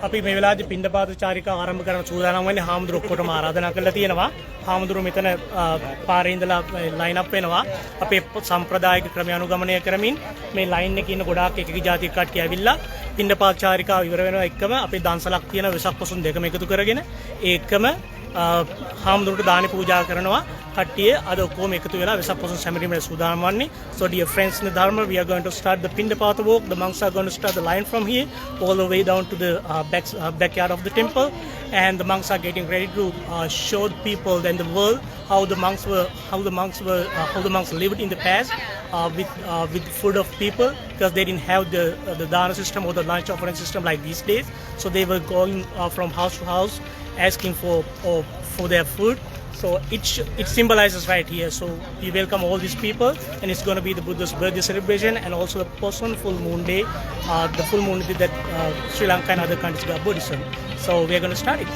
අපි මේ වෙලාවේදී පින්ඩපාත චාරිකාව ආරම්භ කරන සූදානම් වෙන්නේ හාමුදුරු ඔක්කොටම ආරාධනා කරලා තියෙනවා. හාමුදුරු මෙතන පාරේ ඉඳලා ලයින් අප් වෙනවා. අපේ සම්ප්‍රදායික ක්‍රමය අනුගමනය කරමින් මේ ලයින් එකේ ඉන්න ගොඩාක් එක ජාතික කට්ටිය ඇවිල්ලා පින්ඩපාත චාරිකාව ඉවර වෙනවා එක්කම අපේ දන්සලක් තියෙන වෙසක් පොසොන් දෙකම එකතු කරගෙන ඒකම හාමුදුරුට දානි පූජා කරනවා. කට්ටිය අද ඔක්කොම එකතු වෙලා වෙසක් පොසොන් සැමරීමේ සූදානම් වන්නේ. So dear friends in the Dharma, we are going to start the Pindapata walk. The monks are going to start the line from here all the way down to the backyard of the temple, and the monks are getting ready to show the people and the world how the monks lived in the past with food of people, because they didn't have the dana system or the lunch offering system like these days. So they were going from house to house asking for their food. So it symbolizes right here. So we welcome all these people, and it's going to be the Buddha's birthday celebration and also the Poson full moon day, the full moon day that Sri Lanka and other countries got Buddhism. So we are going to start it.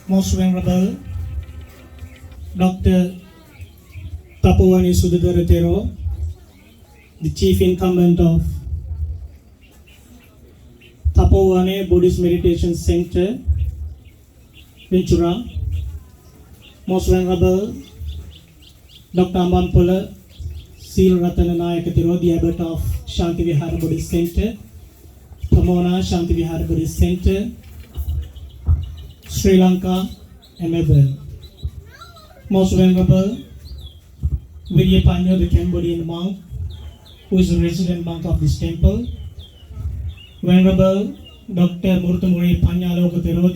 Most Venerable Dr. Tapowani Sudaratero, the Chief Incumbent of Tapowane Buddhist Meditation Center, Ventura, Most Venerable Dr. Ambanpula Sil Ratananayakatiro, the Abbot of Shanti Vihara Buddhist Center, Pomona Shanti Vihara Buddhist Center, Sri Lanka, and Melbourne. Most Venerable Viryapanyo, the Cambodian monk, who is a resident monk of this temple. Venerable Dr. Murtamuri Panyalokatero,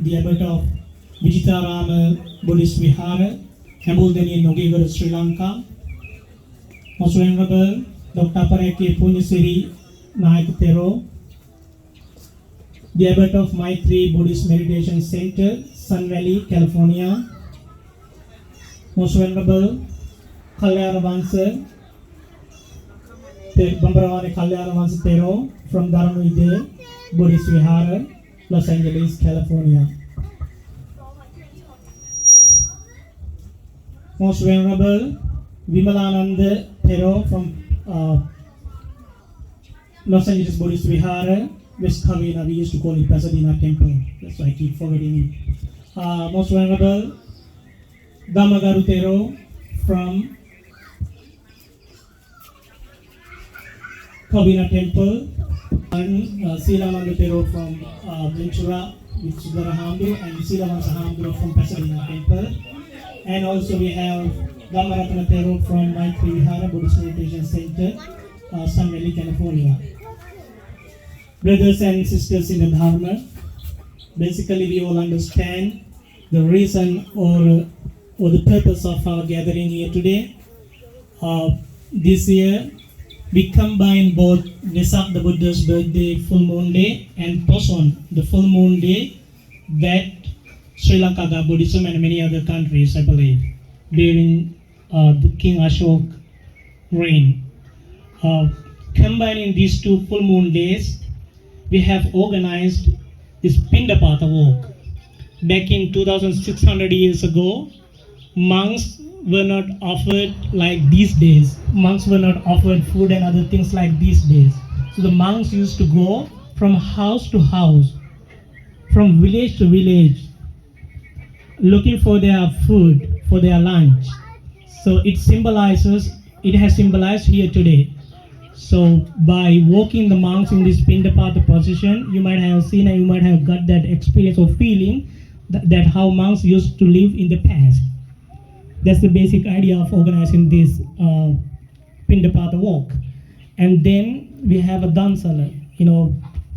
the Abbot of Vijitarama Buddhist Vihara, Hambuldani, Nogigara, Sri Lanka. Most Venerable Dr. Pareke Punyasiri Nayakatero, the Abbot of Maitri Buddhist Meditation Center, Sun Valley, California. Most Venerable Kalyanavansa Bambaravane Kalyanavansa Tero from Dharamide Buddhist Vihara, Los Angeles, California. Most Venerable Vimalananda Tero from Los Angeles Buddhist Vihara, West Covina. We used to call it Pasadena Temple. That's why I keep forgetting it. Most Venerable Damagaru Tero from Covina Temple, and Silamandu Tero from Ventura, which is Hamdu, and Silamansa Hamdu from Pasadena Temple. And also we have Dhammaratana Tero from Maitri Vihara Buddhist Meditation Center, Sun Valley, California. Brothers and sisters in the Dharma, basically we all understand the reason or the purpose of our gathering here today. This year, we combine both Vesak the Buddha's birthday, full moon day, and Poson, the full moon day that Sri Lanka got Buddhism and many other countries, I believe, during the King Ashok reign. Combining these two full moon days, we have organized this Pindapata walk. Back in 2600 years ago, monks were not offered like these days. Monks were not offered food and other things like these days. So the monks used to go from house to house, from village to village, looking for their food, for their lunch. So it has symbolized here today. So by walking the monks in this Pindapata position, you might have seen and you might have got that experience or feeling that how monks used to live in the past. That's the basic idea of organizing this Pindapata walk. And then we have a Dhansala.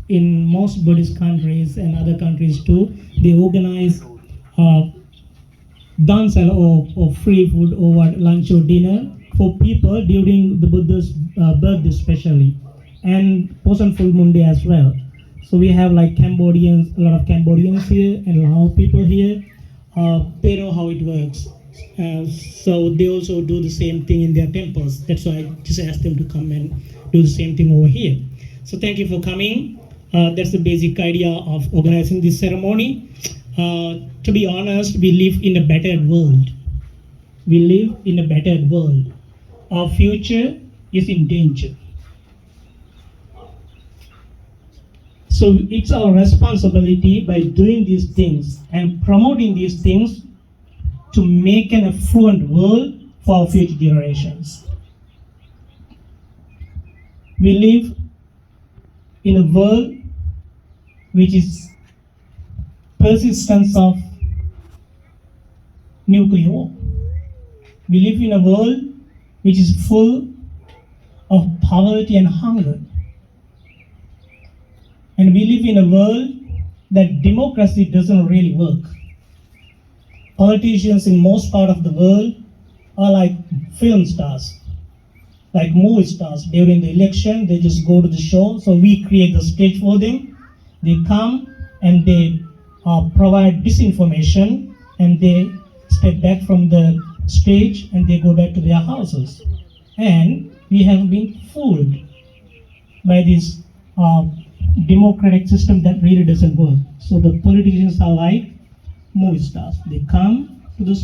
In most Buddhist countries and other countries too, they organize Dhansala or free food or lunch or dinner for people during the Buddha's birthday especially, and Poson full moon day as well. So we have like Cambodians, a lot of Cambodians here and a lot of people here. They know how it works. So they also do the same thing in their temples. That's why I just asked them to come and do the same thing over here. So thank you for coming. That's the basic idea of organizing this ceremony. To be honest, we live in a battered world. We live in a battered world. Our future is in danger. So it's our responsibility by doing these things and promoting these things to make an affluent world for our future generations. We live in a world which is persistence of nuclear war. We live in a world which is full of poverty and hunger. And we live in a world that democracy doesn't really work. Politicians in most part of the world are like film stars, like movie stars. During the election, they just go to the show, so we create the stage for them. They come and they provide disinformation, and they step back from the stage and they go back to their houses. And we have been fooled by this democratic system that really doesn't work. So the politicians are like movie stars. They come to the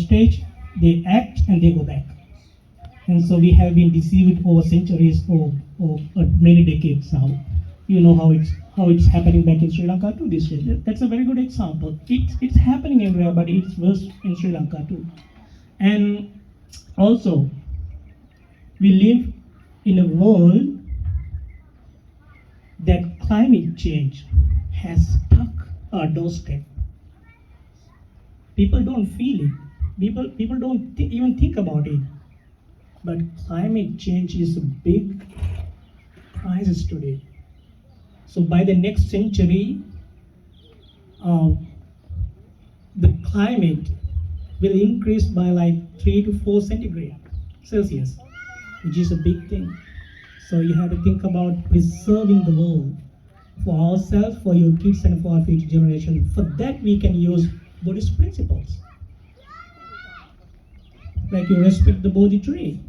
stage, they act, and they go back. And so we have been deceived over centuries or many decades now. You know how it's happening back in Sri Lanka too this year. That's a very good example. It's happening everywhere, but it's worse in Sri Lanka too. And also, we live in a world that climate change has stuck our doorstep. People don't feel it. People don't even think about it. But climate change is a big crisis today. So by the next century, the climate will increase by like 3 to 4 centigrade Celsius, which is a big thing. So you have to think about preserving the world for ourselves, for your kids, and for our future generation. For that, we can use Buddhist principles. Like you respect the Bodhi tree.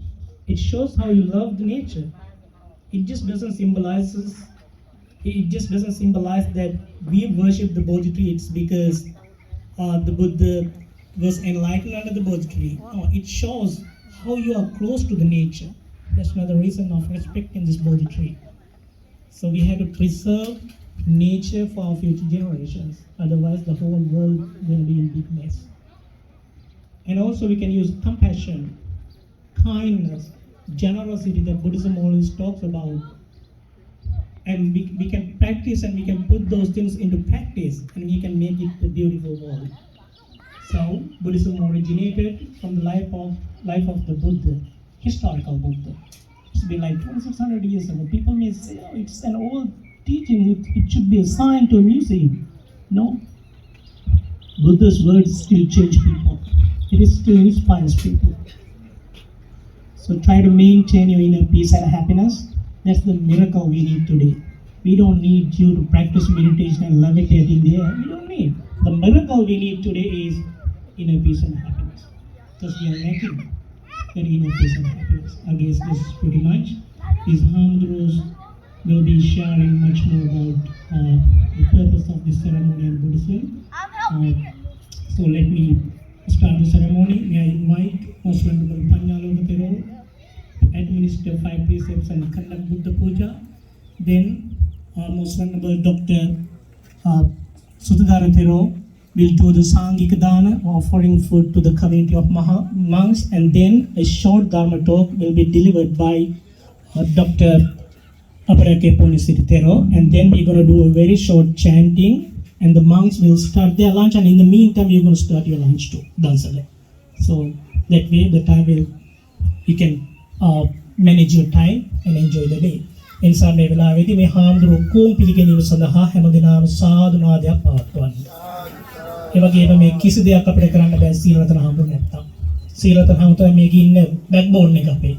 It shows how you love the nature. It just doesn't symbolize that we worship the Bodhi tree. It's because the Buddha was enlightened under the Bodhi tree. No, it shows how you are close to the nature. That's another reason of respecting this Bodhi tree. So we have to preserve nature for our future generations. Otherwise, the whole world will be in big mess. And also we can use compassion, kindness, generosity that Buddhism always talks about. And we can practice and we can put those things into practice and we can make it a beautiful world. So Buddhism originated from the life of the Buddha, historical Buddha. It's been like 2600 years ago. People may say, oh, it's an old teaching, it should be assigned to a museum. No. Buddha's words still change people. It still inspires people. So try to maintain your inner peace and happiness. That's the miracle we need today. We don't need you to practice meditation and levitate in the air. We don't need. The miracle we need today is inner peace and happiness. Because we are lacking that inner peace and happiness. I guess this is pretty much. These Hamdurus will be sharing much more about the purpose of this ceremony and Buddhism. So let me start the ceremony. May I invite Most Venerable Panyaloka Thero to administer 5 precepts and conduct Buddha Puja. Then Most Venerable Dr. Sudhagara Thero will do the Sangika Dana, offering food to the community of monks, and then a short Dharma talk will be delivered by Dr. Aparake Punisiri Thero, and then we're going to do a very short chanting, and the monks will start their lunch, and in the meantime you're going to start your lunch too, Dansale. So that way the time you can manage your time and enjoy the day. එනිසා මේ වෙලාවේදී මේ හාමුදුරුවෝ කොම් පිළිගැනීම සඳහා හැමදෙනාම සාදු නාදයක් පවත්වන්න. ඒ වගේම මේ කිසි දෙයක් අපිට කරන්න බෑ සීලරතන හාමුදුරුවෝ නැත්තම්. සීලරතන හාමුදුරුවෝ මේකේ ඉන්න බෑක්බෝන් එක අපේ.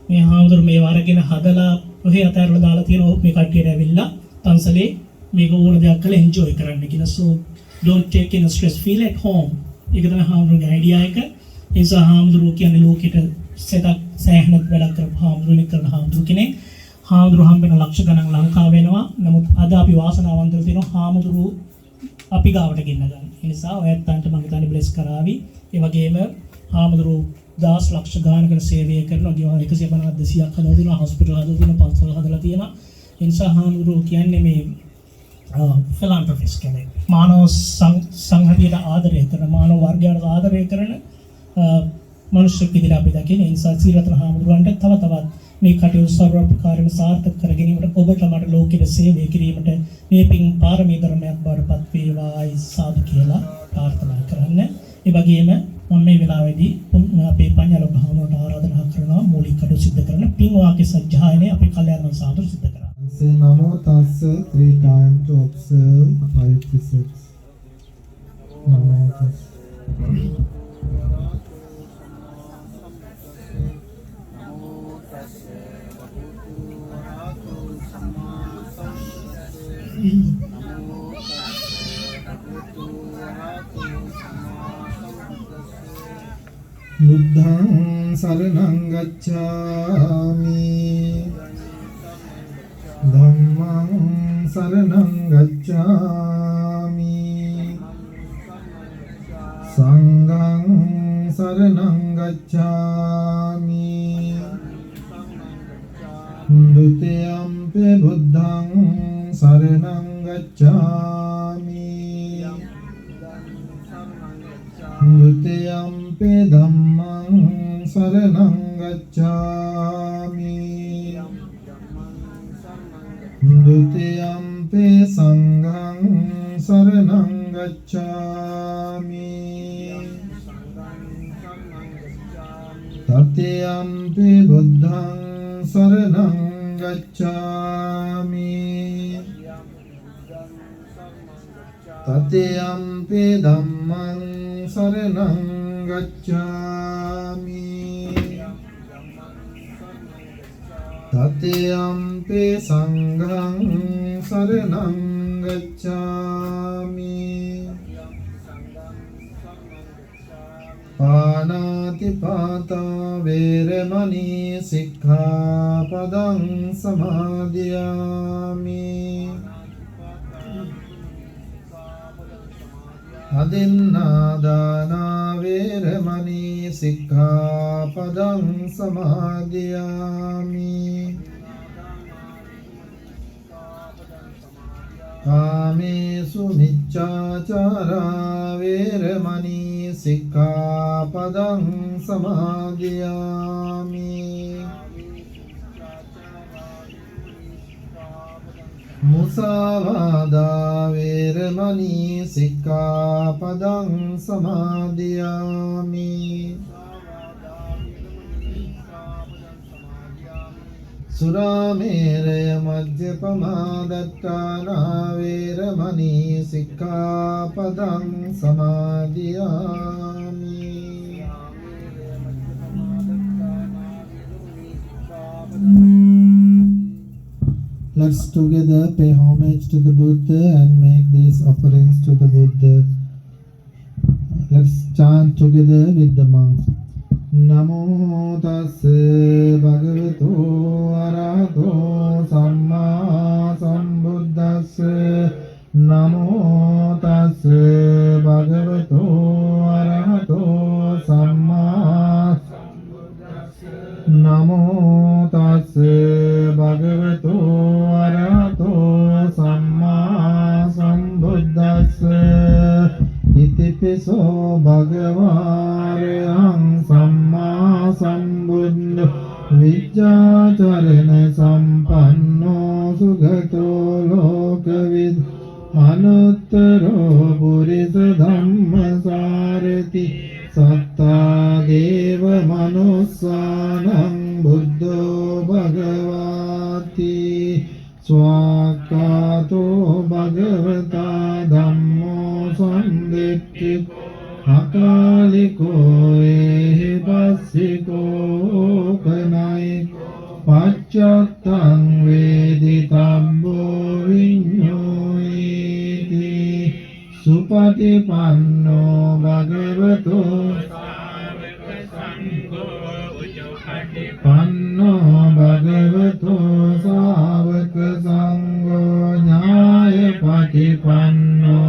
මේ හාමුදුරුවෝ මේව අරගෙන හදලා ඔහේ අතහැරලා දාලා තියෙනවා මේ කට්ටියට ඇවිල්ලා පන්සලේ මේක ඕන දෙයක් කරලා එන්ජොයි කරන්න කියලා. So don't take in a stress, feel at home. ඒක තමයි හාමුදුරුවෝගේ අයිඩියා එක. ඒ නිසා හාමුදුරුවෝ කියන්නේ ලෝකෙට සෙතක් සෑහනක් වැඩක් කරපු හාමුදුරුවෝ කරන හාමුදුරුවෝ කෙනෙක්. හාමුදුරුවෝ හම්බෙන ලක්ෂ ගණන් ලංකාව වෙනවා. නමුත් අද අපි වාසනාවන්තව තියෙනවා හාමුදුරුවෝ අපි ගාවට ගෙන්න ගන්න. ඒ නිසා ඔයත්න්ට මම හිතන්නේ බ්ලෙස් කරાવી. ඒ වගේම හාමුදුරුවෝ දහස් ලක්ෂ ගානකට සේවය කරනවා. ගෙවල් 150ක් 200ක් හදලා දෙනවා. හොස්පිටල් හදලා දෙනවා. පන්සල් හදලා තියෙනවා. ඒ නිසා හාමුදුරුවෝ කියන්නේ මේ ෆිලන්ට්‍රොපිස්ට් කෙනෙක්. මානව සංහතියට ආදරය කරන, මානව වර්ගයට ආදරය කරන මනුෂ්‍ය විදිහට අපි දකින. ඒ නිසා සීලරතන හාමුදුරුවන්ට තව තවත් මේ කටයුතු සර්වප්‍රකාරව සාර්ථක කර ගැනීමට ඔබට මට ලෝකෙට සේවය කිරීමට මේ පින් පාරමී ධර්මයක් බවට පත් වේවායි සාදු කියලා ප්‍රාර්ථනා කරන්න. ඒ වගේම මම මේ වෙලාවේදී අපේ පඤ්ඤාලෝක හාමුදුරුවන්ට ආරාධනා කරනවා මූලික කටයුතු සිදු කරන පින් වාක්‍ය සජ්ජායනය අපේ කල්යාණ සාදු සිදු කරා. Namo tassa 3 times to observe 5 precepts. Namo tassa. Buddhaṃ saraṇaṃ gacchāmi Dhammaṃ saraṇaṃ gacchāmi saranang gacchami. Dutiyampi buddhang saranang gacchami. Dutiyampi dhammang saranang gacchami. Dutiyampi sanghang saranang gacchami. Tatiyampi buddhang saranang gacchami. Tatiyampi dhammang saranang gacchami. Tatiyampi sanghang saranang gacchami. Panatipata veramani sikkhapadang samadhiyami. Adinādāna veramani sikkhapadang samadhiyami. Kāmesu miccācārā veramani sikkhapadang samadhiyami. Musāvādā veramani sikkhapadang samadhiyami. Suramēraya majjapamādattāna veramani sikkhapadang samadhiyami. Let's together pay homage to the Buddha and make these offerings to the Buddha. Let's chant together with the monks. Namo tassa bhagavato arahato samma sambuddhassa. Namo tassa bhagavato arahato samma sambuddhassa. Namo tassa bhagavato arahato samma sambuddhassa. Itipiso bhagavārahang samma sambuddho vijjācarana sampanno sugato lokavid anuttaro purisa dhamma sārati sattā deva manussanam buddho bhagavati swakkato bhagavata dhammo sanditthiko akaliko ehipassiko kanayiko paccattam veditabbo viññoiti supatipanno bhagavato panno bhagavato sāvaka sangho ñāya patipanno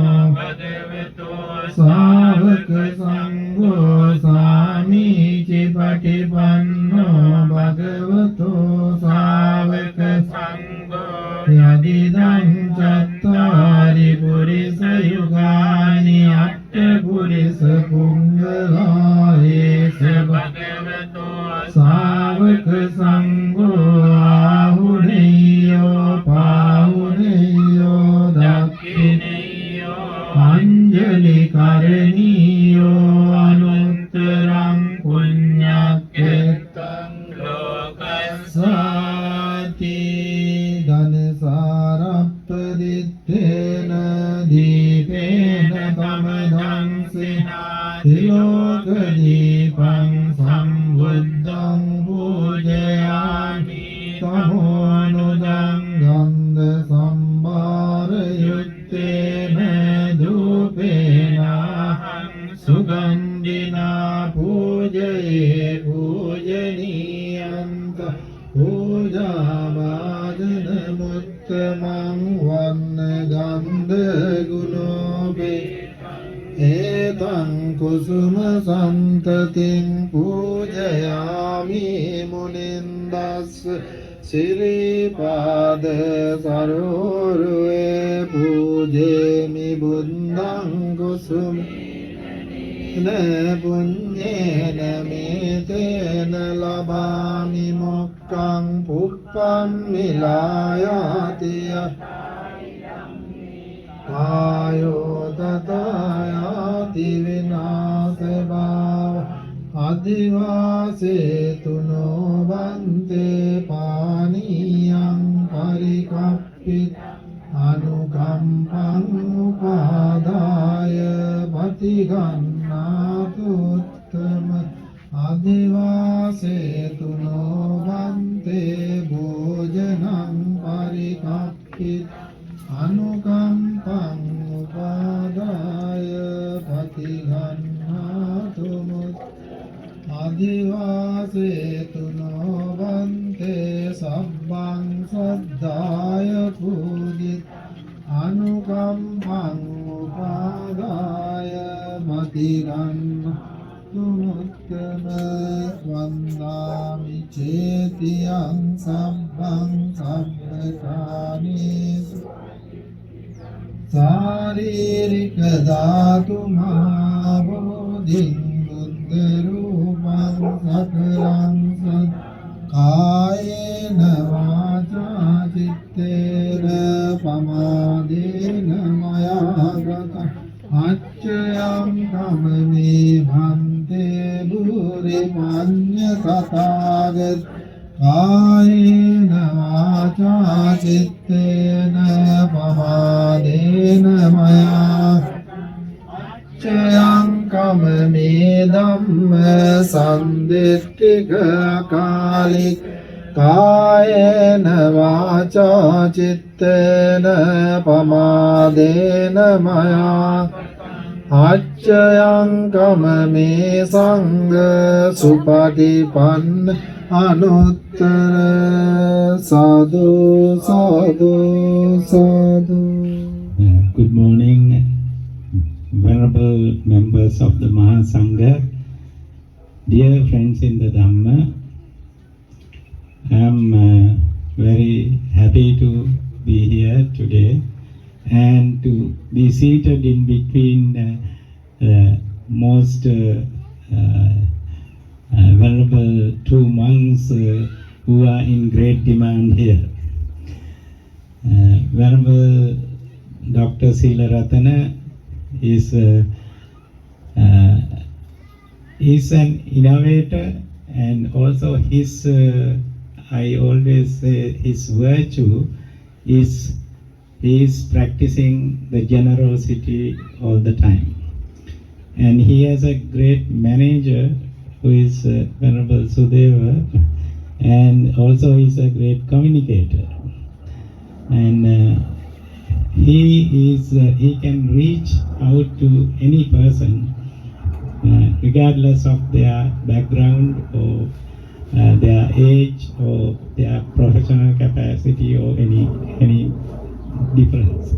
sāvaka sangho sāmīci patipanno bhagavato sāvaka sangho yadidam cattari purisa yugāni atta purisa pungalāyesa bhagavato sāvaka sangho āhuneyo pāhuneyo dakhineyo anjali karaniyo anuttarang puññakkettang lokassāti dhanasārappaditthena dīpena tamadhansena tilokadīpang sambuddhang pūjayāmi tamonudang gandha sambhārayuttena dhūpena sugandhina pūjaye pūjaniyanta pūjāvādana muttamang vanna gandha gunobe etang kusuma Santating Pujayami Munindas Siripada Sarorue Pujemi Buddhang Kusum Punyena Metena Labami Mokkang Puppam Milayatiya Ayo Tatayati Vinase Bhava Adivase Tuno Bante Paniyam Parikappit Anukampang Upadaya Patigannatuttama Adivase Tuno Bante Bhojanam Parikappit Anukampang Upadaya Patigannatuttama Adivase Tuno Bante Sabbang Saddaya Pujit Anukampang Upadaya Patigannatuttama Vandami Cetiyang Sabbang Sabbakanis Saririka Dhatu Mahabodhin Buddha-rupang sakalang sat Kayena vaca cittena pamadena maya gata Acchayam kamami bhante bhuri panya tatagat Kayena vaca cittena pamadena maya Chayang kamami dhamma sandittika kalik Kayena vaca cittena pamadena maya Acchayang kamami sangha supatipanna anuttara sadhu sadhu sadhu. Good morning, venerable members of the Mahasangha, dear friends in the Dhamma. I am very happy to be here today and to be seated in between most venerable two monks who are in great demand here. Venerable Dr. Sila Ratana is an innovator, and also his I always say his virtue is he is practicing the generosity all the time, and he has a great manager who is Venerable Sudeva, and also is a great communicator, and he can reach out to any person regardless of their background or their age or their professional capacity or any difference.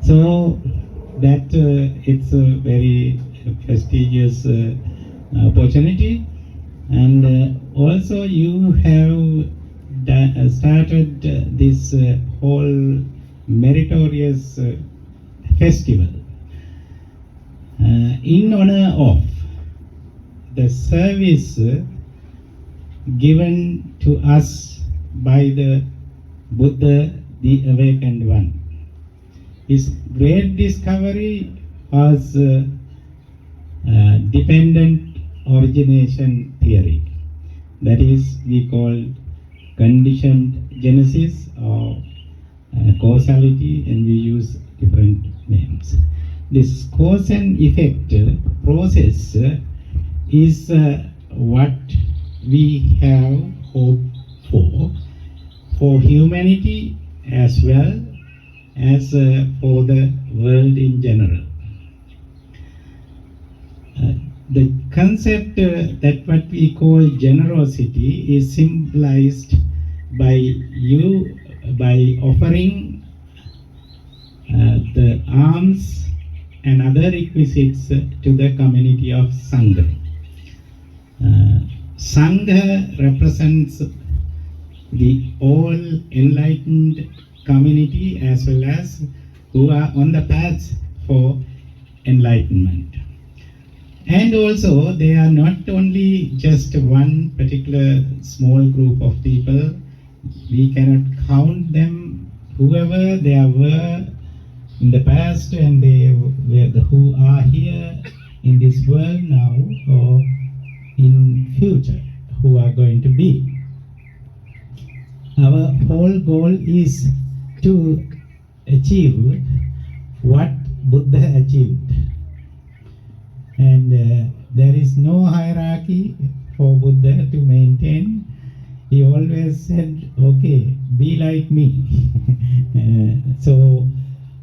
So that it's a very prestigious opportunity, and also you have started this whole meritorious festival in honor of the service given to us by the Buddha, the Awakened One. His great discovery was dependent origination theory. That is, we call conditioned genesis or causality, and we use different names. This cause and effect process is what we have hope for humanity as well as for the world in general. The concept that what we call generosity is symbolized by offering the alms and other requisites to the community of Sangha. Sangha represents the all enlightened community as well as who are on the path for enlightenment. And also, they are not only just one particular small group of people. We cannot count them, whoever they were in the past and they were who are here in this world now or in future who are going to be. Our whole goal is to achieve what Buddha achieved. And there is no hierarchy for Buddha to maintain. He always said, okay, be like me. So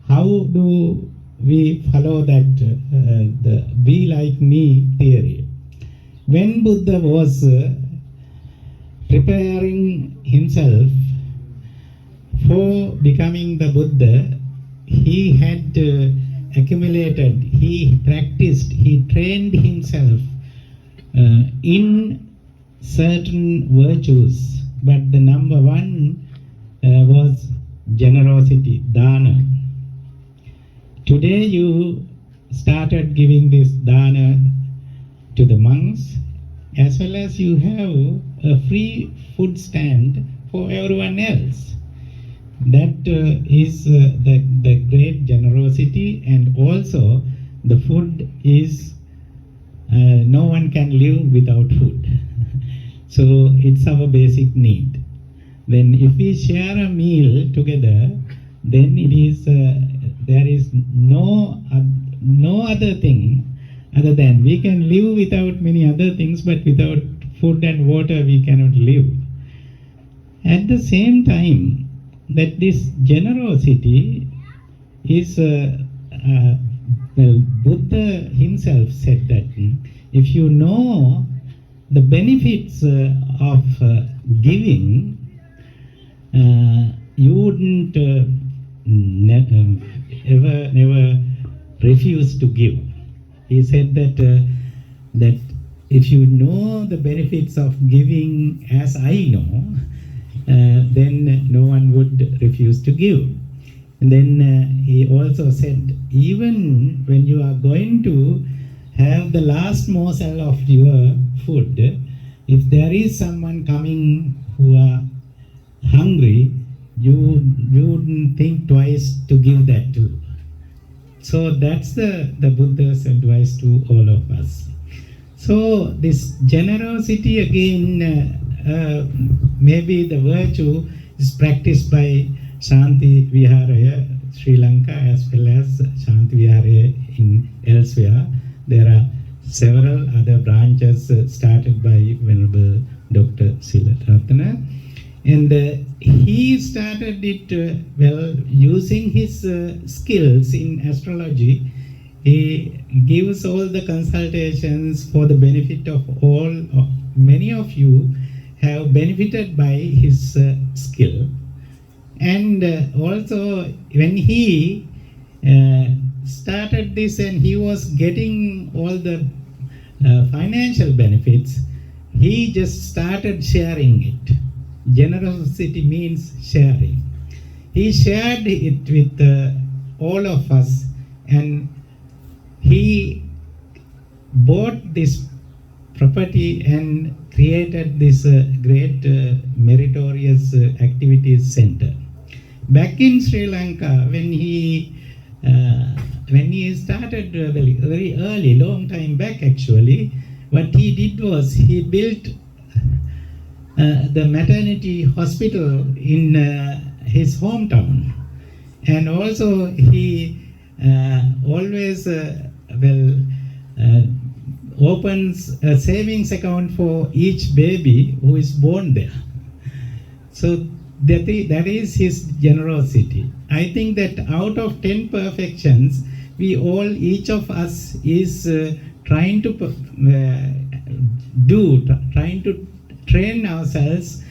how do we follow that the be like me theory? When Buddha was preparing himself for becoming the Buddha, he had accumulated, he practiced, he trained himself in certain virtues, but the number one was generosity, dana. Today you started giving this dana to the monks, as well as you have a free food stand for everyone else. That is the great generosity, and also the food is no one can live without food. So it's our basic need. Then if we share a meal together, then it is there is no other thing other than we can live without many other things, but without food and water we cannot live. At the same time, that this generosity is well, Buddha himself said that if you know the benefits of giving, you wouldn't never refuse to give. He said that if you know the benefits of giving as I know, then no one would refuse to give. And then he also said, even when you are going to have the last morsel of your food, if there is someone coming who are hungry, you wouldn't think twice to give that too. So that's the Buddha's advice to all of us. So this generosity again, maybe the virtue is practiced by Shanti Vihara, Sri Lanka, as well as Shanti Vihara in elsewhere. There are several other branches started by Venerable Dr. Silaratana. And he started it well using his skills in astrology. He gives all the consultations for the benefit of all. Many of you have benefited by his skill. And also when he started this and he was getting all the financial benefits, he just started sharing it. Generosity means sharing. He shared it with all of us, and he bought this property and created this great meritorious activities center. Back in Sri Lanka, when he started very early, long time back actually, what he did was he built the maternity hospital in his hometown, and also he always opens a savings account for each baby who is born there. So that is his generosity. I think that out of 10 perfections, each of us is trying to train ourselves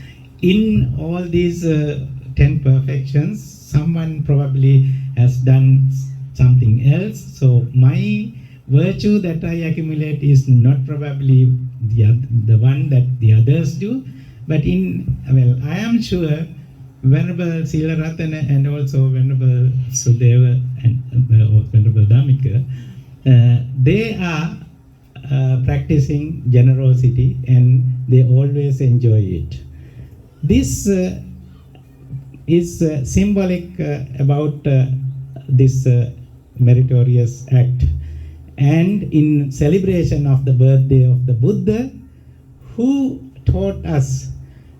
in all these 10 perfections. Someone probably has done something else. So my virtue that I accumulate is not probably the one that the others do. But I am sure Venerable Silaratana and also Venerable Sudeva and Venerable Dhammika, they are practicing generosity and they always enjoy it. This is symbolic about this meritorious act. And in celebration of the birthday of the Buddha, who taught us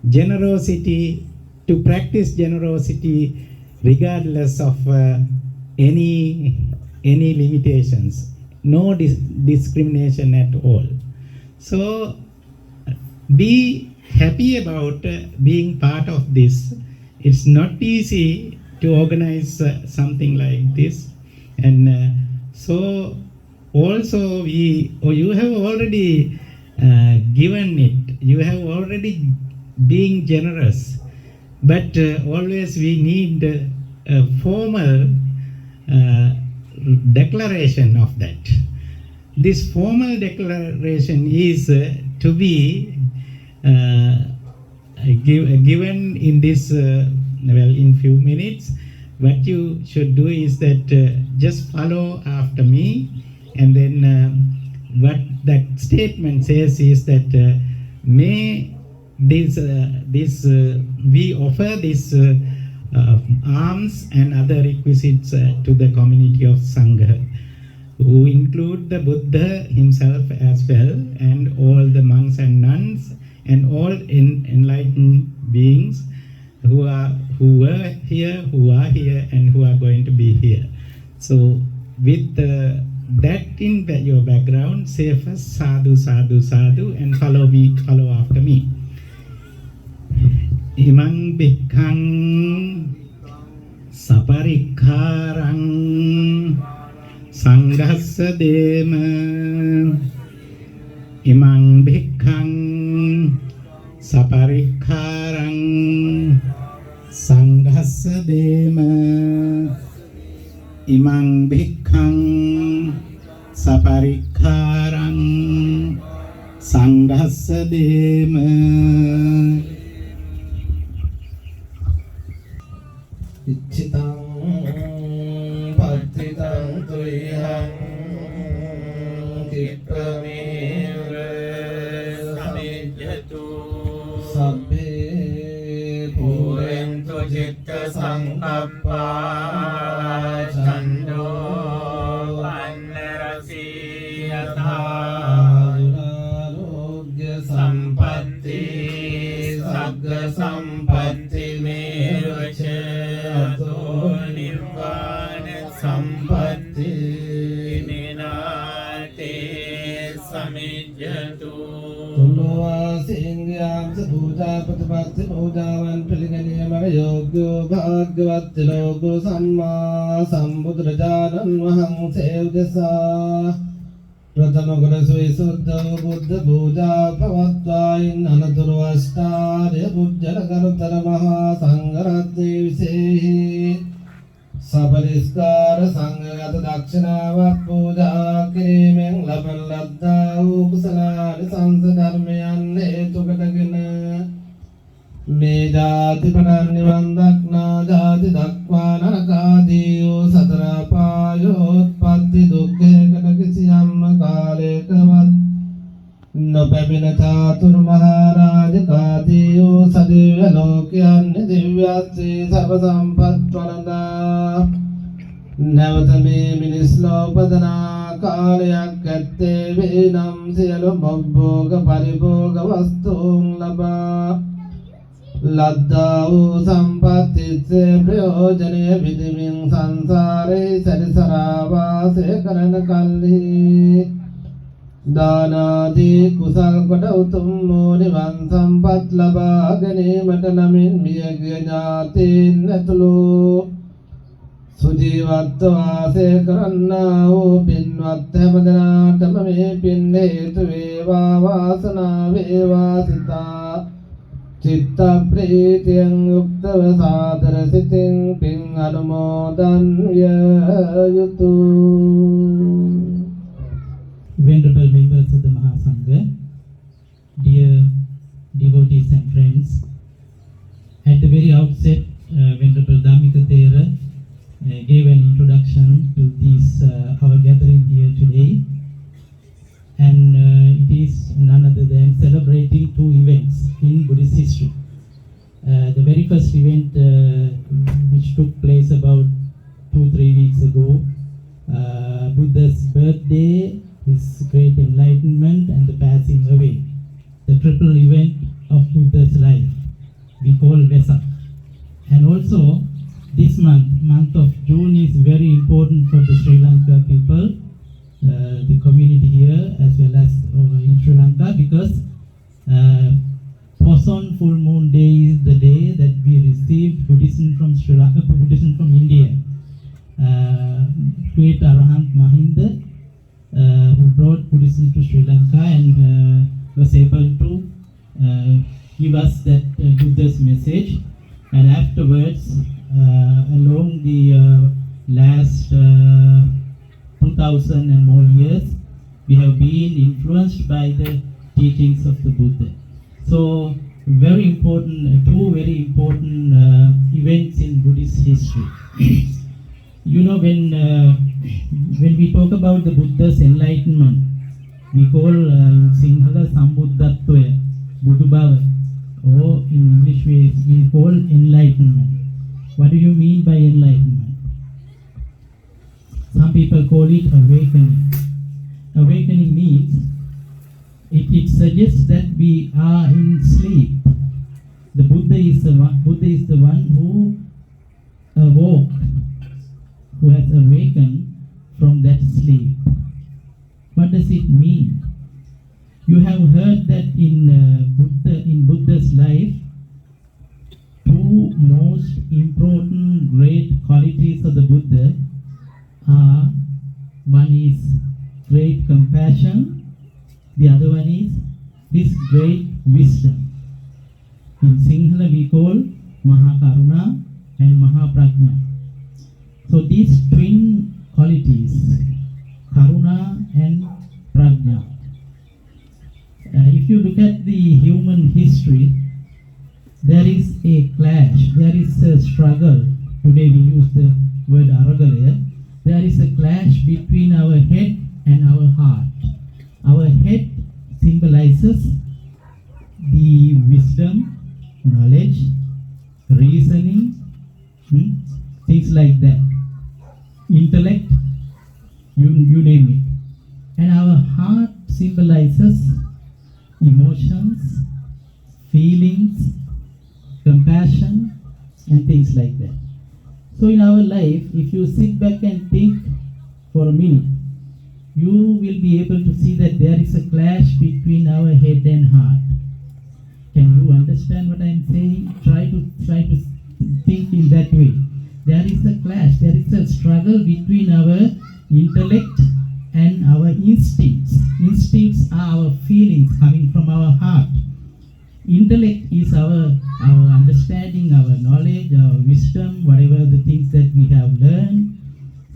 generosity, to practice generosity regardless of any limitations, no discrimination at all. So be happy about being part of this. It's not easy to organize something like this, and so also you have already given it. You have already been generous, but always we need a formal declaration of that. This formal declaration is to be given in this in few minutes. What you should do is that just follow after me, and then what that statement says is that may we offer this alms and other requisites to the community of Sangha, who include the Buddha himself as well, and all the monks and nuns and all enlightened beings who were here, who are here, and who are going to be here. So with that in your background, say first sadhu, sadhu, sadhu, and follow after me. Imang bhikkhaṃ saparikkhāraṃ sanghassa dema. Imang bhikkhaṃ saparikkhāraṃ sanghassa dema. Imang bhikkhaṃ saparikkhāraṃ sanghassa dema. Iccitaṃ pattitaṃ tuyaṃ kippameva samijjatu sabbe purentu citta saṅkappā cando pannarasi yatha durarogya sampatti sagga sampatti mevaca Nirvana sampatti minate samijjatu. Tulwa singyam sapuja patapatti pujavan piliganyamara yogyo bhagavatti logo samma sambudrajanan vaham sevdasa. Pratama gurasu isuddha buddha puja bhavatvain anaturu astarya pujjala karutara maha sangaratni visehi. Sabariskara sanghagata dakshināvat puja kirimeng laban laddāhu kusalāni sansa dharmayan hetu katagina. Me jāti pananni vandakna jāti dakva narakādīyo satara pājotpatti dukkhe katakisiyam kāle kavat. No pepina chatur mahārāja kādīyo sadivya lokyanni divyasri sarva sampatvananda. Nevatame minislopadana kālayak katte vinam siyalu mabboga paribhoga vastung labha. Laddāvu sampatitse prayojane vidiming sansāre sarisarāvāse karana kalli. Dānādi kusal kota utummo nivan sampat labha gane matanamin miyagya ñātin netulu. Sujivattavāse karannāvu pinvatte hamadanatamame pinnetu veva vāsana veva sita. Citta pritiyaṃ yuktava sādara sitiṃ piṃ anumodan vyayutu. Venerable members of the Mahasangha, dear devotees and friends. At the very outset, Venerable Dhammika Thera gave an introduction to this our gathering here today, and it is none other than celebrating two events in Buddhist history. The very first event, which took place about 2-3 weeks ago, Buddha's birthday, his great enlightenment, and the passing away. The triple event of Buddha's life we call Vesak. And also this month of June is very important for the Sri Lanka people, the community here as well as over in Sri Lanka, because Poson full moon day is the day that we received Buddhism from Sri Lanka, Buddhism from India. Great Arahant Mahinda, who brought Buddhism to Sri Lanka and was able to give us that Buddha's message. And afterwards, along the last 2000 and more years, we have been influenced by the teachings of the Buddha. So, very important, two very important events in Buddhist history. You know, when we talk about the Buddha's enlightenment, we call in Sinhala Sambuddhatva, Buddhubhava, or in English we call enlightenment. What do you mean by enlightenment? Some people call it awakening. Awakening means it suggests that we are in sleep. The Buddha is the one who awoke, who has awakened from that sleep. What does it mean? You have heard that in Buddha's life, two most important great qualities of the Buddha are, one is great compassion, the other one is this great wisdom. In Sinhala we call Mahakaruna and Mahaprajna. So these twin qualities, Karuna and Prajna. If you look at the human history, there is a clash, there is a struggle. Today we use the word Aragalaya. There is a clash between our head and our heart. Our head symbolizes the wisdom, knowledge, reasoning, things like that. Intellect, you name it. And our heart symbolizes emotions, feelings, compassion, and things like that. So in our life, if you sit back and think for a minute, you will be able to see that there is a clash between our head and heart. Can you understand what I am saying? Try to think in that way. There is a clash, there is a struggle between our intellect and our instincts. Instincts are our feelings coming from our heart. Intellect is our understanding, our knowledge, our wisdom, whatever the things that we have learned.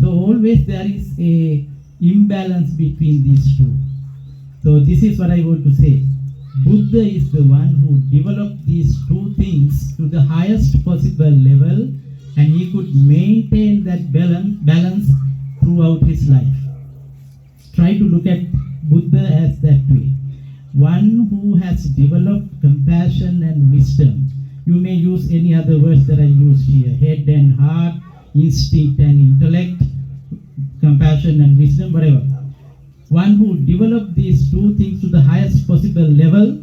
So always there is a imbalance between these two. So this is what I want to say. Buddha is the one who developed these two things to the highest possible level, and he could maintain that balance throughout his life. Try to look at Buddha as that way. One who has developed compassion and wisdom. You may use any other words that I used here. Head and heart, instinct and intellect, compassion and wisdom, whatever. One who developed these two things to the highest possible level,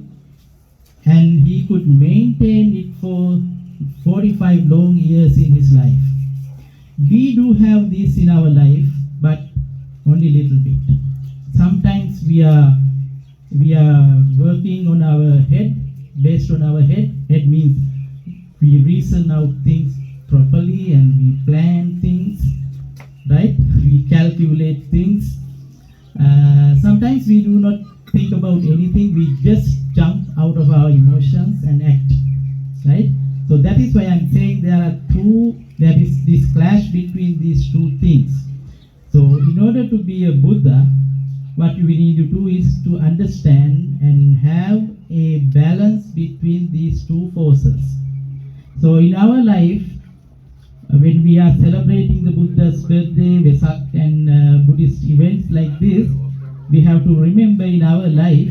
and he could maintain it for 45 long years in his life. We do have this in our life, but only little bit. Sometimes we are working on our head, based on our head. Head means we reason out things properly and we plan things, right? We calculate things. Sometimes we do not think about anything. We just jump out of our emotions and act, right? So that is why I'm saying there is this clash between these two things. So in order to be a Buddha, what we need to do is to understand and have a balance between these two forces. So in our life, when we are celebrating the Buddha's birthday, Vesak and Buddhist events like this, we have to remember in our life,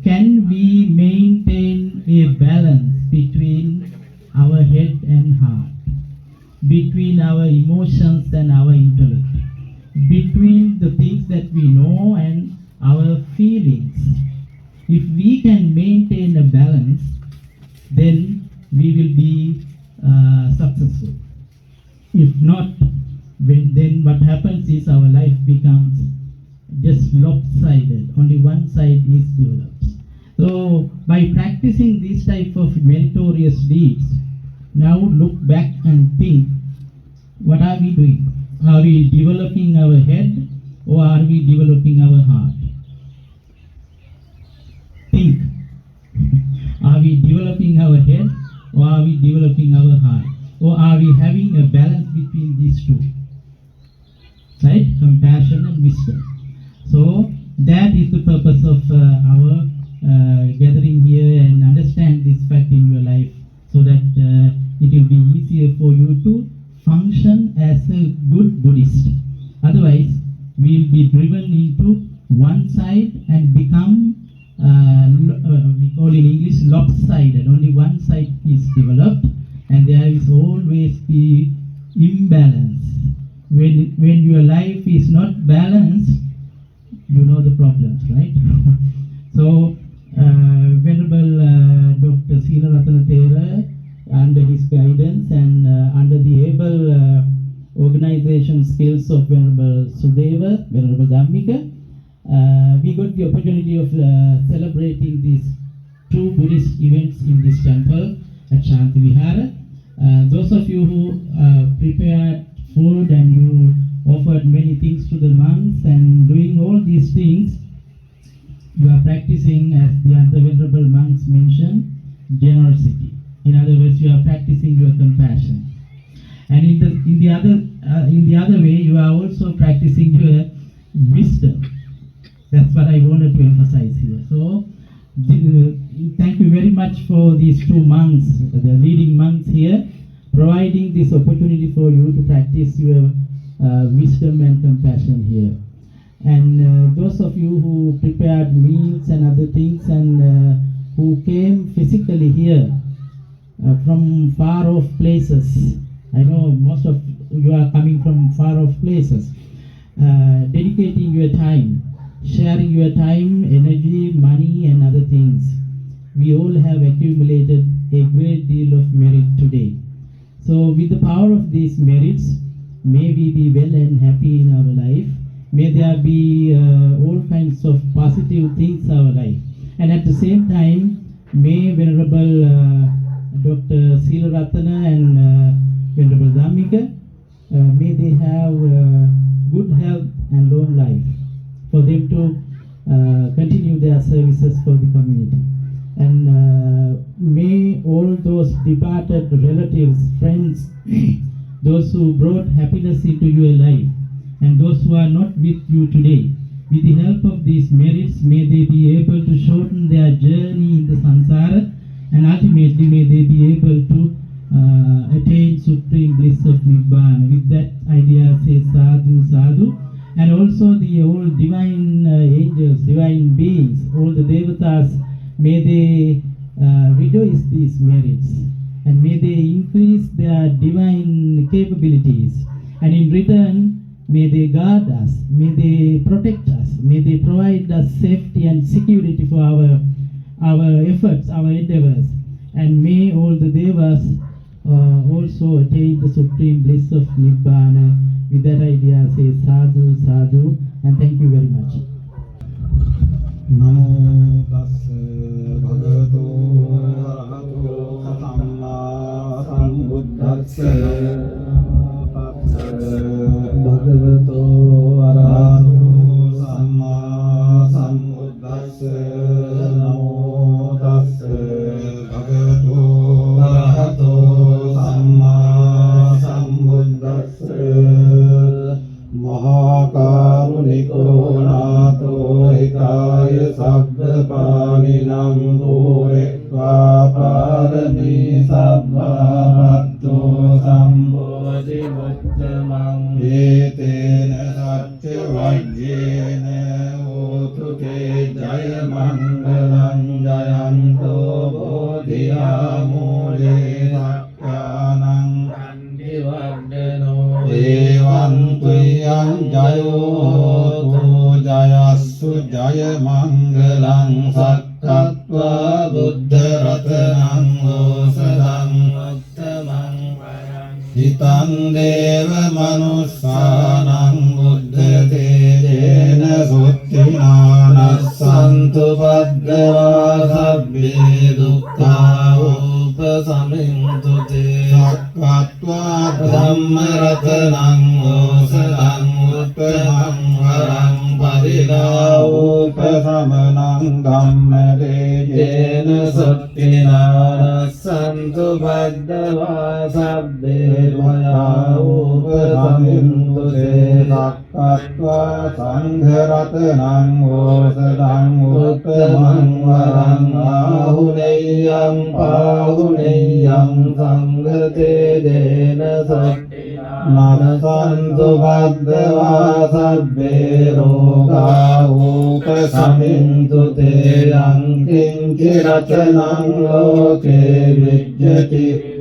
can we maintain a balance between our head and heart, between our emotions and our intellect, between the things that we know and our feelings. If we can maintain a balance, then we will be successful. If not, then what happens is our life becomes just lopsided. Only one side is developed. So by practicing this type of meritorious deeds, now look back and think, what are we doing? Are we developing our head or are we developing our heart? Think. Are we developing our head or are we developing our heart? Or are we having a balance between these two? Right? Compassion and wisdom. So that is the purpose of our gathering here, and understand this fact in your life so that it will be easier for you to function as a good Buddhist. Otherwise, we will be driven into one side and become, we call in English, lopsided. Only one side is developed, and there is always the imbalance. When your life is not balanced, you know the problems, right? So, Venerable Dr. Sila Ratana Thera, under his guidance and under the able organization skills of Venerable Sudeva, Venerable Dhammika, we got the opportunity of celebrating these two Buddhist events in this temple at Shanti Vihara. Those of you who prepared food and you offered many things to the monks and doing all these things, you are practicing, as the other venerable monks mentioned, generosity. In other words, you are practicing your compassion. And in the other way, you are also practicing your wisdom. That's what I wanted to emphasize here. So, thank you very much for these two monks, the leading monks here, providing this opportunity for you to practice your wisdom and compassion here. And those of you who prepared meals and other things and who came physically here from far off places, I know most of you are coming from far off places, dedicating your time, sharing your time, energy, money and other things. We all have accumulated a great deal of merit today. So with the power of these merits, may we be well and happy in our life. May there be all kinds of positive things in our life. And at the same time, may Venerable Dr. Sila Ratana and Venerable Dhammika, may they have good health and long life for them to continue their services for the community. And may all those departed relatives, friends, those who brought happiness into your life, and those who are not with you today, with the help of these merits, may they be able to shorten their journey in the samsara, and ultimately may they be able to attain supreme bliss of Nibbana. With that idea, say sadhu, sadhu. And also the all divine angels, divine beings, all the devatas, may they rejoice these merits, and may they increase their divine capabilities, and in return, may they guard us, may they protect us, may they provide us safety and security for our efforts, our endeavors, and may all the devas also attain the supreme bliss of Nibbana. With that idea, say sadhu, sadhu, and thank you very much. Namo tassa bhagavato arahato samma sambuddhassa. Bhagavato arahato samma sambuddhassa. Namo tassa bhagavato arahato samma sambuddhassa. Mahakaruniko nato hikaya sabda paninam පාරමී සබ්බා පත්තෝ සම්බෝධි මුත්තමං ඒතේන සච්ච වජ්ජේන හෝතු තේ ජය මංගලං ජයන්තෝ බෝධියා මූලේ සක්ඛානං කන්ති වර්ධනෝ ඒවං තුයං ජයෝ ජයස්සු ජය මංගලං සක්කත්වා බුද්ධ රතනං ඕසදං උත්තමං හිතං දේව මනුස්සානං බුද්ධ තේජේන සුත්තිනානස්සන්තු පද්දවා සබ්බේ දුක්ඛා උපසමින්තු තේ සක්කත්වා ධම්ම රතනං ඕසදං උත්තමං වරං පරිදා උපසමනං ධම්ම තේජේන සුත්තිනානස්සන්තු පද්දවා සබ්බේ භයා උපසමින්තු තේ සක්කත්වා සංඝ රතනං ඕසදං උත්තමං වරං ආහුනේයං පාහුනේයං සංඝ තේජේන සුත්තිනානස්සන්තු පද්දවා සබ්බේ රෝගා උපසමින්තු තේ යං කිංචි රතනං ලෝකේ විජ්ජති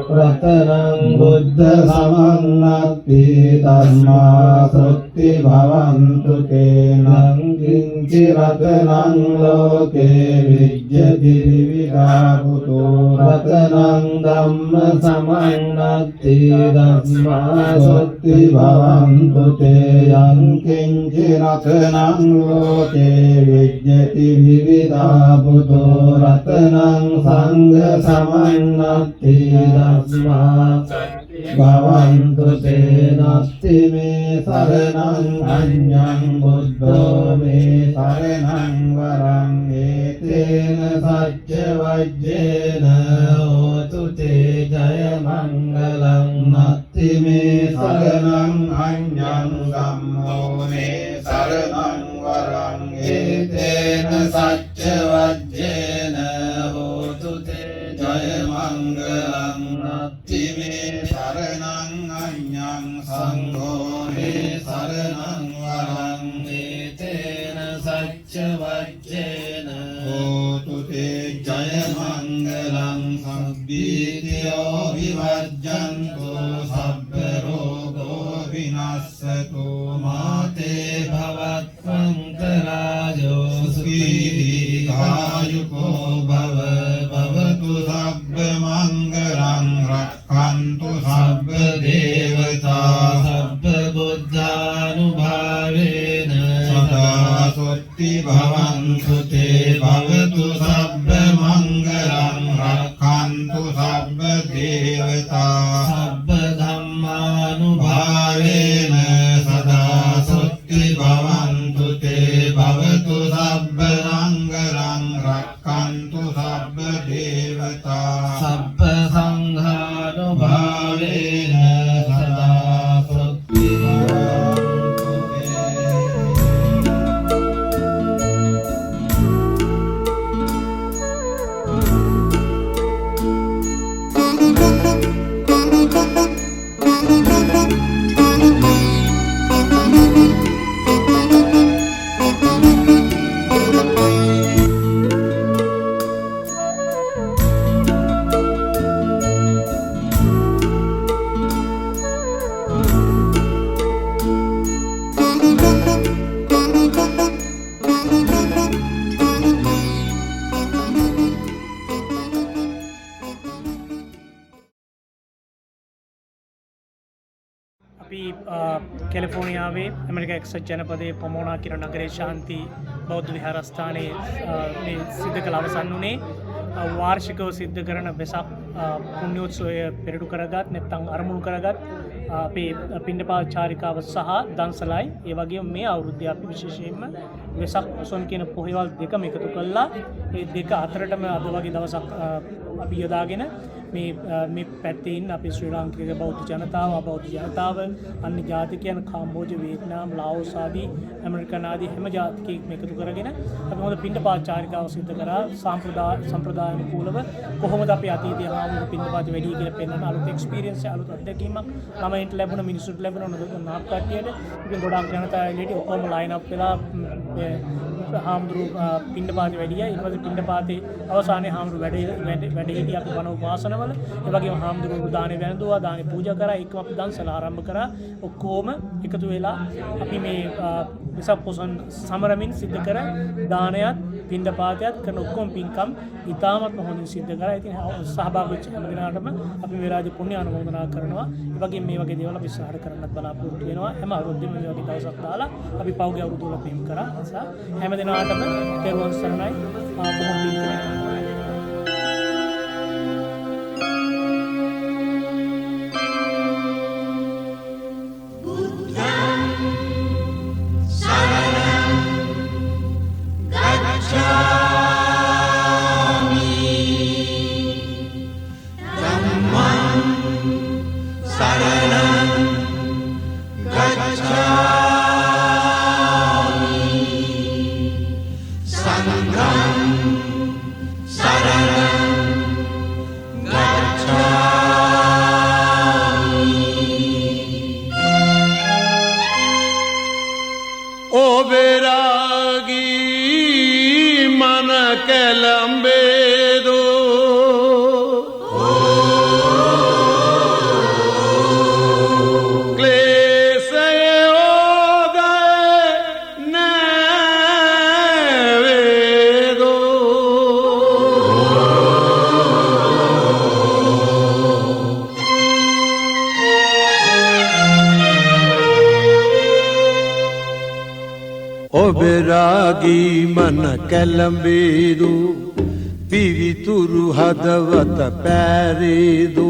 රතනං බුද්ධ සමන්නත්ති ධම්මා සුත්ති භවන්තු තේනං කිංචි රතනං ලෝකේ විජ්ජති විවිධා පුතෝ රතනං ධම්ම සමන්නත්ති ධම්මා සුත්ති භවන්තු තේයං කිංචි රතනං ලෝකේ විජ්ජති විවිධා පුතෝ රතනං සංඝ සමන්නත්ති ධම්මා භවන්තු තේ නස්ති මේ සරණං අඤ්ඤං බුද්ධෝ මේ සරණං වරං ඒතේන සච්ච වජ්ජේන හෝතු තේ ජය මංගලං නත්ති මේ සරණං අඤ්ඤං ධම්මෝ මේ සරණං වරං ඒතේන සච්ච වජ්ජේන හෝතු තේ ජය මංගලං නත්ති මේ සරණං අඤ්ඤං සංඝෝ මේ සරණං වරං ඒතේන සච්ච වජ්ජේන හෝතු තේ ජය මංගලං සබ්බීතියෝ විවජ්ජන්තු සබ්බ රෝගෝ විනස්සතු මාතේ භවත්වන්තරාජෝ සුඛී කායුකෝ භව භවතු සබ්බ මංගලං රක්ඛන්තු සබ්බ දේවතා සබ්බ බුද්ධානුභාවේන සදා සොත්ති භවන්තු තේ භවතු සබ්බ මංගලං රක්ඛන්තු සබ්බ දේවතා සබ්බ ධම්මානුභාවේන සදා සොත්ති භවන්තු තේ භවතු සබ්බ මංගලං රක්ඛන්තු සබ්බ දේවතා සබ්බ සංඝානුභාවේන සදා සොත්ති භවන්තු තේ අපි කැලිෆෝනියාවේ ඇමරිකා එක්සත් ජනපදයේ පොමෝනා කියන නගරයේ ශාන්ති බෞද්ධ විහාරස්ථානයේ මේ සිද්ධ කළ අවසන් වුණේ වාර්ෂිකව සිද්ධ කරන වෙසක් පුණ්‍යෝත්සවය පෙරටු කරගත් නැත්නම් අරමුණු කරගත් අපේ පිණ්ඩපාත චාරිකාව සහ දන්සලයි ඒ වගේම මේ අවුරුද්දේ අපි විශේෂයෙන්ම වෙසක් පොසොන් කියන පොහේවල් දෙකම එකතු කළා. ඒ දෙක අතරටම අද වගේ දවසක් අපි යොදාගෙන මේ පැත්තේ ඉන්න අපේ ශ්‍රී ලාංකික බෞද්ධ ජනතාව, අබෞද්ධ ජනතාව, අන්‍ය ජාතිකයන් කාම්බෝජ, වියට්නාම්, ලාओස් ආදී ඇමරිකන් ආදී හැම ජාතිකයෙක්ම එකතු කරගෙන අපි හොඳ පින්ඩපාත චාරිකාව සිදු කරා. සම්ප්‍රදායානුකූලව කොහොමද අපි අතීතයේ හාමුදුරු පින්ඩපාත වැඩි කියලා පෙන්වන අලුත් එක්ස්පීරියන්ස් එක, අලුත් අත්දැකීමක් ළමයින්ට ලැබුණ, මිනිස්සුන්ට ලැබුණ නාක් කට්ටියට. ඉතින් ගොඩාක් ජනතාව එළියට ඔක්කොම ලයින් අප් වෙලා හාමුදුරු පින්ඩපාතේ වැඩියා. ඊට පස්සේ පින්ඩපාතේ අවසානයේ හාමුදුරු වැඩ හිටිය අපි බණ උපාසනවල. ඒ වගේම හාමුදුරු දානේ වැළඳුවා, දානේ පූජා කරා, ඒකම අපි දන්සල ආරම්භ කරා. ඔක්කොම එකතු වෙලා අපි මේ වෙසක් පොසොන් සමරමින් සිද්ධ කර දානයත් පින්ඩපාතයත් කරන ඔක්කොම පින්කම් ඉතාමත් හොඳින් සිද්ධ කරා. ඉතින් සහභාගී වෙච්ච හැම දිනකටම අපි මේ රාජ්‍ය පුණ්‍ය අනුමෝදනා කරනවා. ඒ වගේම මේ වගේ දේවල් අපි ඉස්සරහට කරන්නත් බලාපොරොත්තු වෙනවා. හැම අවුරුද්දෙම මේ වගේ දවසක් දාලා අපි පෞගේ අවුරුදු වල පින් කරා. ඒ නිසා හැම දිනකටම තෙරුවන් සරණයි. බොහොම පින් කරනවා. ඔබරාගී මන කැළඹේදු පිවිතුරු හදවත පෑරේදු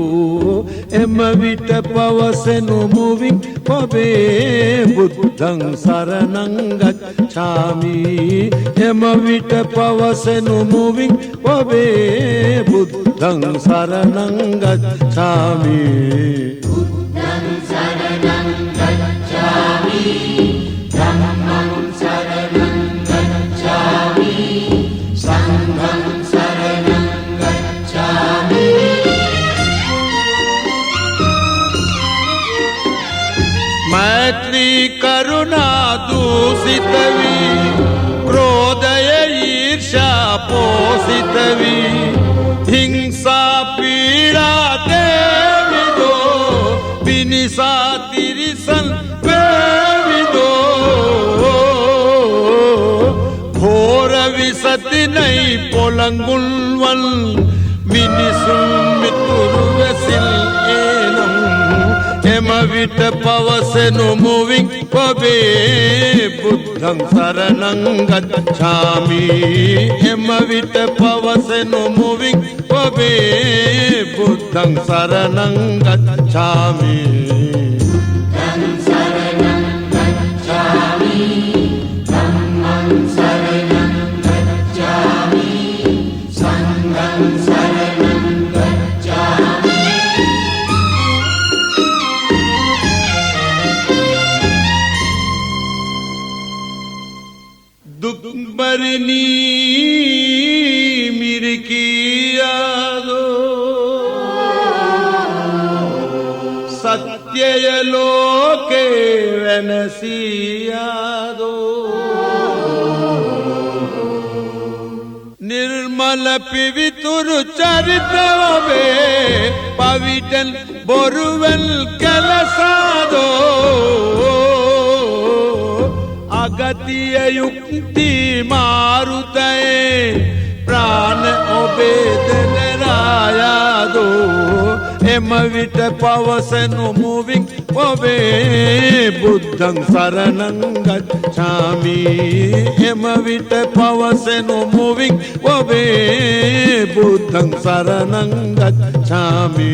එම විට පවසෙනු මුවින් ඔබේ බුද්ධං සරණං ගච්ඡාමි එම විට පවසෙනු මුවින් ඔබේ බුද්ධං සරණං ගච්ඡාමි බුද්ධං සරණං ගච්ඡාමි ධම්මං සරණං ගච්ඡාමි සංඝං සරණං ගච්ඡාමි මෛත්‍රී කරුණා දූසිත වී ක්‍රෝධය ඊර්ෂ්‍යා පෝසිත වී හිංසා පීඩා දේවිදෝ විනිසා තිරිසන් විසතිනයි පොළඟුල්වල් මිනිසුන් මිතුරු වැසිල් ඒනම් එම විට පවසෙනු මුවින් ඔබේ බුද්ධං සරණං ගච්ඡාමි එම විට පවසෙනු මුවින් ඔබේ බුද්ධං සරණං ගච්ඡාමි ධම්මං සරණං ගච්ඡාමි ධම්මං සරණං ගච්ඡාමි සංඝං සරණං ගච්ඡාමි දුක්බරිනී මිරිකියාදෝ සත්‍යය ලෝකේ වෙනසියාදෝ නිර්මල පිවිතුරු චරිත ඔබේ පවිටන් බොරුවෙන් කලසාදෝ අගතිය යුක්ති මාරුතයේ ප්‍රාණ ඔබේ දෙනරායාදෝ එම විට පවසනු මුවින් ඔබේ බුද්ධං සරණං ගච්ඡාමි එම විට පවසනු මුවින් ඔබේ බුද්ධං සරණං ගච්ඡාමි